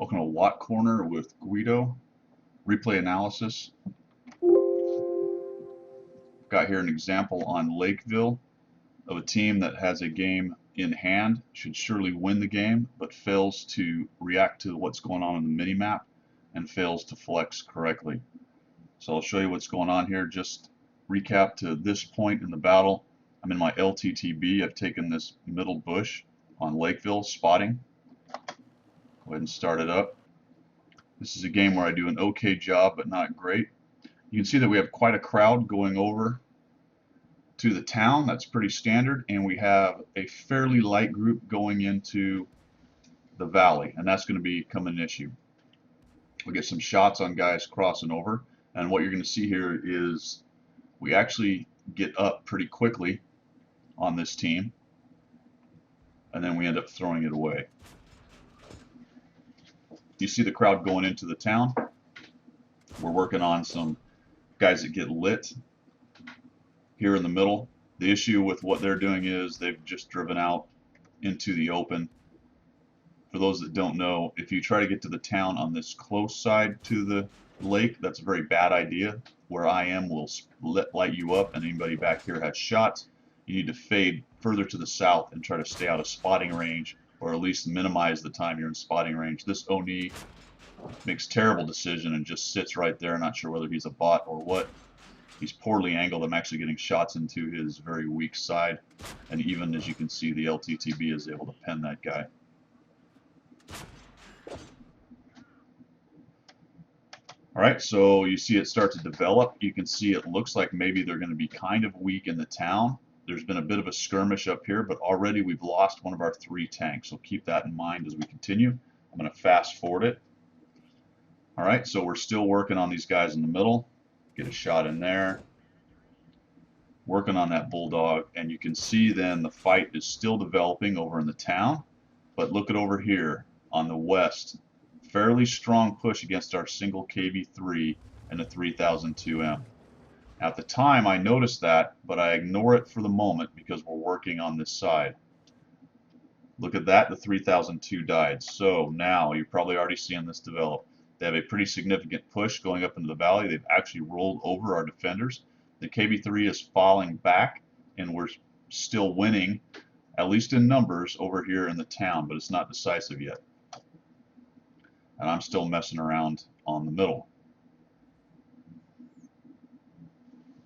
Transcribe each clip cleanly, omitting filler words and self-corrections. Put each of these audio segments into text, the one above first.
Welcome to Watt Corner with Guido. Replay analysis. Got here an example on Lakeville of a team that has a game in hand, should surely win the game, but fails to react to what's going on in the mini-map and fails to flex correctly. So I'll show you what's going on here. Just recap to this point in the battle. I'm in my LTTB. I've taken this middle bush on Lakeville, spotting. Go ahead and start it up. This is a game where I do an okay job, but not great. You can see that we have quite a crowd going over to the town. That's pretty standard. And we have a fairly light group going into the valley, and that's going to become an issue. We'll get some shots on guys crossing over, and what you're going to see here is we actually get up pretty quickly on this team, and then we end up throwing it away. You see the crowd going into the town. We're working on some guys that get lit here in the middle. The issue with what they're doing is they've just driven out into the open. For those that don't know, if you try to get to the town on this close side to the lake, that's a very bad idea. Where I am will light you up, and anybody back here has shots. You need to fade further to the south and try to stay out of spotting range, or at least minimize the time you're in spotting range. This Oni makes terrible decision and just sits right there. Not sure whether he's a bot or what. He's poorly angled. I'm actually getting shots into his very weak side, and even as you can see, the LTTB is able to pen that guy. Alright, so you see it start to develop. You can see it looks like maybe they're going to be kind of weak in the town. There's been a bit of a skirmish up here, but already we've lost one of our 3 tanks, so keep that in mind as we continue. I'm going to fast forward it. Alright, so we're still working on these guys in the middle. Get a shot in there. Working on that bulldog, and you can see then the fight is still developing over in the town. But look at over here on the west. Fairly strong push against our single KV3 and the 3002M. At the time I noticed that, but I ignore it for the moment because we're working on this side. Look at that, the 3002 died. So now you're probably already seeing this develop. They have a pretty significant push going up into the valley. They've actually rolled over our defenders. The KV3 is falling back, and we're still winning, at least in numbers, over here in the town, but it's not decisive yet. And I'm still messing around on the middle.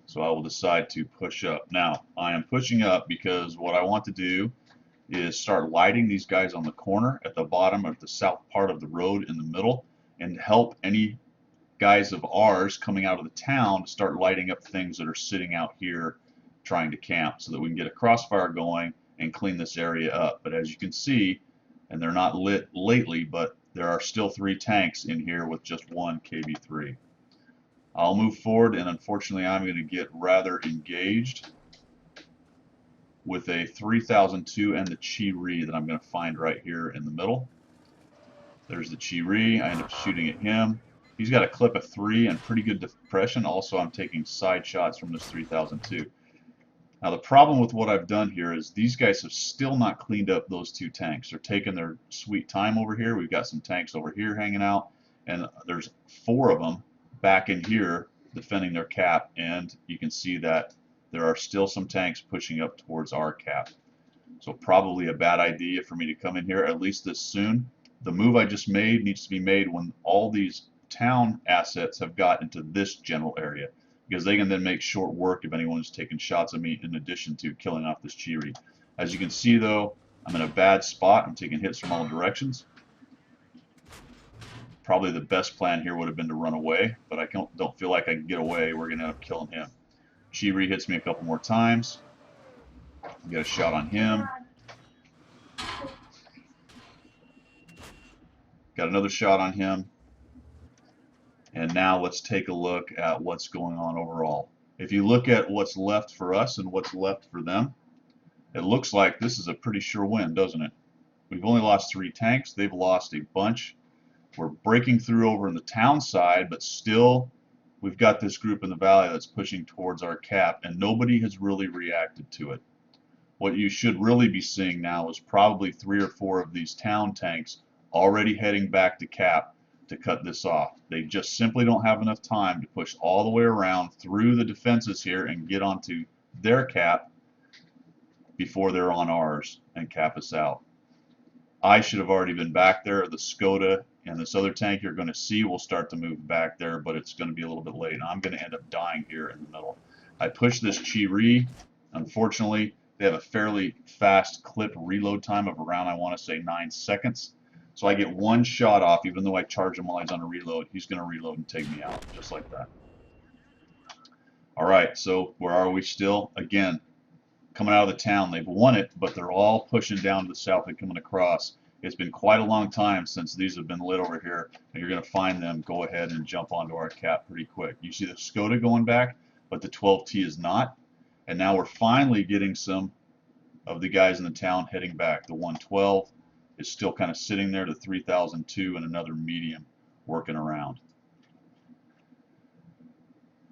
So I will decide to push up. Now, I am pushing up because what I want to do is start lighting these guys on the corner at the bottom of the south part of the road in the middle, and help any guys of ours coming out of the town to start lighting up things that are sitting out here trying to camp, so that we can get a crossfire going and clean this area up. But as you can see, and they're not lit lately, but there are still 3 tanks in here with just 1 KV3. I'll move forward, and unfortunately I'm going to get rather engaged with a 3002 and the Chi-Ri that I'm going to find right here in the middle. There's the Chi-Ri. I end up shooting at him. He's got a clip of 3 and pretty good depression. Also, I'm taking side shots from this 3002. Now, the problem with what I've done here is these guys have still not cleaned up those 2 tanks. They're taking their sweet time over here. We've got some tanks over here hanging out, and there's 4 of them back in here defending their cap, and you can see that there are still some tanks pushing up towards our cap. So probably a bad idea for me to come in here, at least this soon. The move I just made needs to be made when all these town assets have got into this general area, because they can then make short work if anyone's taking shots at me in addition to killing off this Chi-Ri. As you can see though, I'm in a bad spot. I'm taking hits from all directions. Probably the best plan here would have been to run away, but I don't feel like I can get away. We're going to end up killing him. Chi-Ri hits me a couple more times. Get a shot on him. Got another shot on him. And now let's take a look at what's going on overall. If you look at what's left for us and what's left for them, it looks like this is a pretty sure win, doesn't it? We've only lost 3 tanks. They've lost a bunch. We're breaking through over in the town side, but still we've got this group in the valley that's pushing towards our cap, and nobody has really reacted to it. What you should really be seeing now is probably 3 or 4 of these town tanks already heading back to cap to cut this off. They just simply don't have enough time to push all the way around through the defenses here and get onto their cap before they're on ours and cap us out. I should have already been back there. The Skoda and this other tank you're going to see will start to move back there, but it's going to be a little bit late. And I'm going to end up dying here in the middle. I pushed this Chi-Ri. Unfortunately, they have a fairly fast clip reload time of around, I want to say, 9 seconds. So I get one shot off, even though I charge him while he's on a reload. He's going to reload and take me out, just like that. All right, so where are we still? Again, coming out of the town. They've won it, but they're all pushing down to the south and coming across. It's been quite a long time since these have been lit over here, and you're going to find them go ahead and jump onto our cap pretty quick. You see the Skoda going back, but the 12T is not. And now we're finally getting some of the guys in the town heading back. The 112 is still kind of sitting there, the 3002 and another medium working around.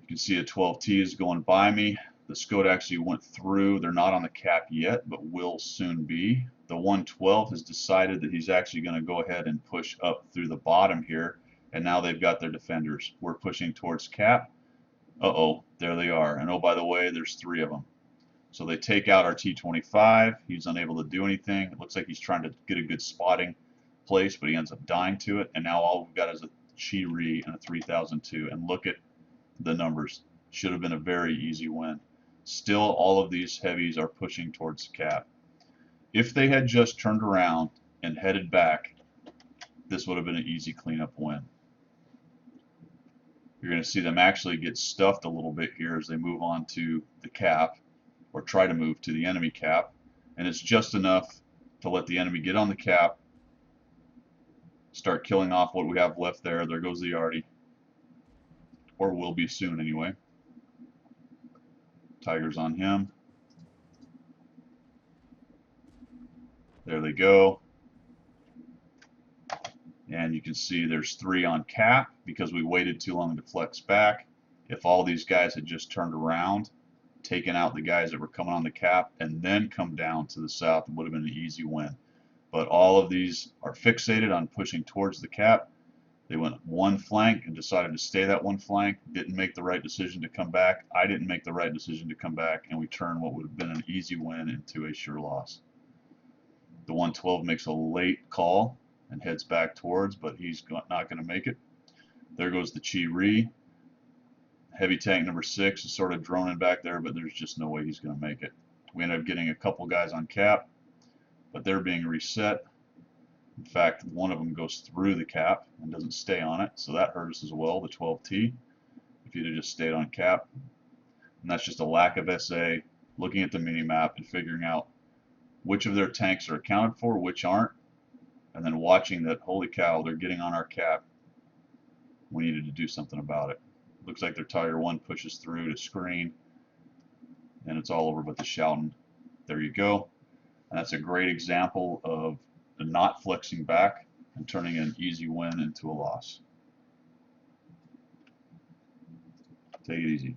You can see a 12T is going by me. The Skoda actually went through. They're not on the cap yet, but will soon be. The 112 has decided that he's actually going to go ahead and push up through the bottom here, and now they've got their defenders. We're pushing towards cap. Uh-oh, there they are. And oh, by the way, there's 3 of them. So they take out our T25. He's unable to do anything. It looks like he's trying to get a good spotting place, but he ends up dying to it. And now all we've got is a Chi-Ri and a 3002. And look at the numbers. Should have been a very easy win. Still, all of these heavies are pushing towards the cap. If they had just turned around and headed back, this would have been an easy cleanup win. You're going to see them actually get stuffed a little bit here as they move on to the cap, or try to move to the enemy cap, and it's just enough to let the enemy get on the cap, start killing off what we have left there. There goes the Yardy, or will be soon anyway. Tiger's on him. There they go. And you can see there's 3 on cap because we waited too long to flex back. If all these guys had just turned around, taken out the guys that were coming on the cap, and then come down to the south, it would have been an easy win. But all of these are fixated on pushing towards the cap. They went one flank and decided to stay that one flank, didn't make the right decision to come back. I didn't make the right decision to come back, and we turned what would have been an easy win into a sure loss. The 112 makes a late call and heads back towards, but he's not going to make it. There goes the Chi-Ri. Heavy tank number 6 is sort of droning back there, but there's just no way he's going to make it. We ended up getting a couple guys on cap, but they're being reset. In fact, one of them goes through the cap and doesn't stay on it, so that hurt us as well, the 12T, if you'd have just stayed on cap. And that's just a lack of SA, looking at the mini-map and figuring out which of their tanks are accounted for, which aren't, and then watching that, holy cow, they're getting on our cap. We needed to do something about it. Looks like their Tiger 1 pushes through to screen, and it's all over but the shouting. There you go. And that's a great example of the not flexing back and turning an easy win into a loss. Take it easy.